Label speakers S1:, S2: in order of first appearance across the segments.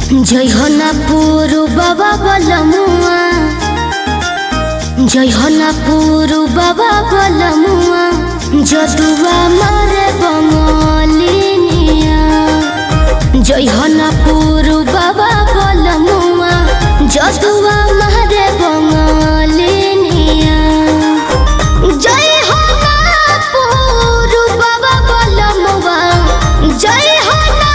S1: जय हो ना पुरु बाबा बलमुआ, जय हो ना पुरु बाबा बलमुआ, जदुआ मारे बंगलिनिया। जय हो ना पुरु बाबा बलमुआ, जदुआ मारे बंगलिनिया। जय हो ना पुरु बाबा बलमुआ, जय हो ना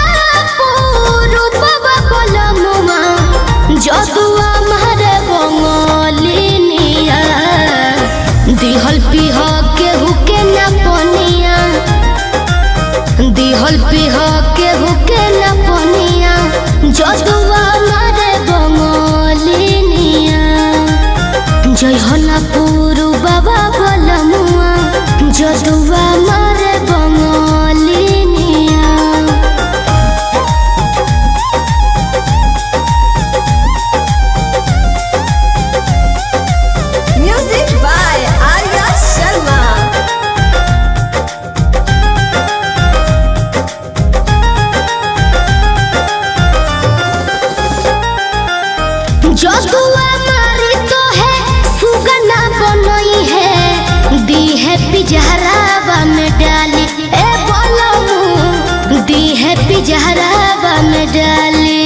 S1: पुरु बाबा बलमुआ, जदुआ मारे बंगलिनिया। दिहल पिह केहू के न पनिया, दिहल पिह केहू के न पनिया, जदुआ मारे बंगलिनिया। जय हो ना पुरु बाबा बलमुआ, जदुआ मारे बंगलिनिया।
S2: Music by Arya Sharma.
S1: जदुआ मारी तो है सुगना बनई है, दी है पिजहरावा में डाली। ए बोलमु दी है पिजहरावा में डाली।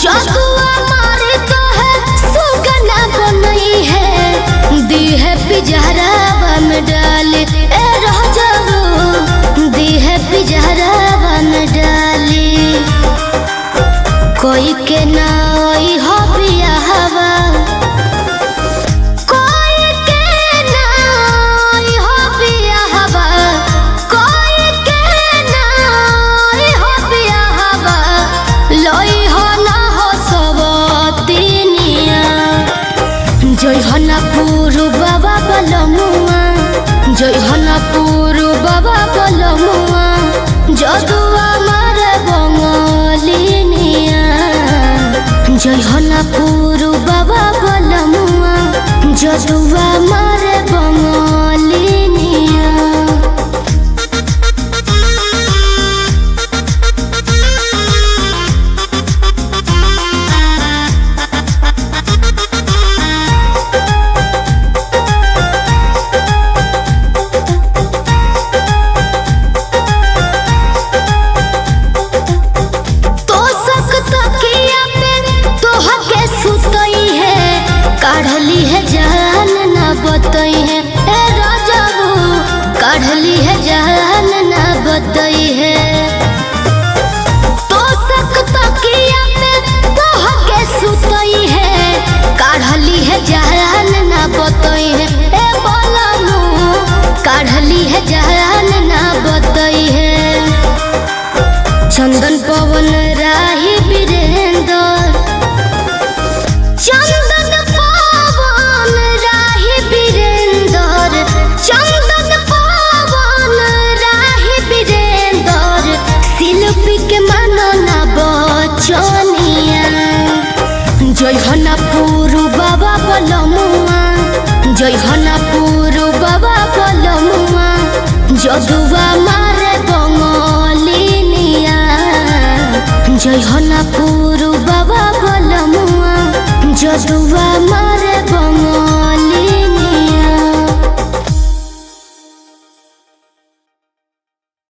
S1: जदुआ मारी तो है सुगना बनई है, दी है पिजहरावा में डाली। ए रह जाओ दी है पिजहरावा में डाली। कोई के ना ओई हो बियाहवा, कोई के ना ओई हो बियाहवा, कोई के ना ओई हो बियाहवा, लोई हो ना हो सबतिनिया। जय हो ना पुरु बाबा बलमुआ, जय हो ना पुरु बाबा बलमुआ, जदुआ मारे बंगलिनिया। जय हो ना पुरु बाबा बलमुआ, जदुआ मारे बंगलिनिया। तो सकता किया पे तोह के सुतई है, काढ़ली है जान ना बतई है। ए राजाबू काढ़ली है जान ना बतई है। तो सकता किया पे तोह के सुतई है, काढ़ली है जान ना बतई है। ए बोलमु काढ़ली है जान ना बतई है। चंदन पवन राही वीरेंद्र, चंदन पवन राही वीरेंद्र, चंदन पवन राही वीरेंद्र, शिल्पी के मानो ना बचनिया। जय हो ना पुरु बाबा बलमुआ, जय हो ना पुरु बाबा बलमुआ, जदुआ मारे बंगलिनिया। जय हो ना पुरु बाबा बलमुआ, जदुआ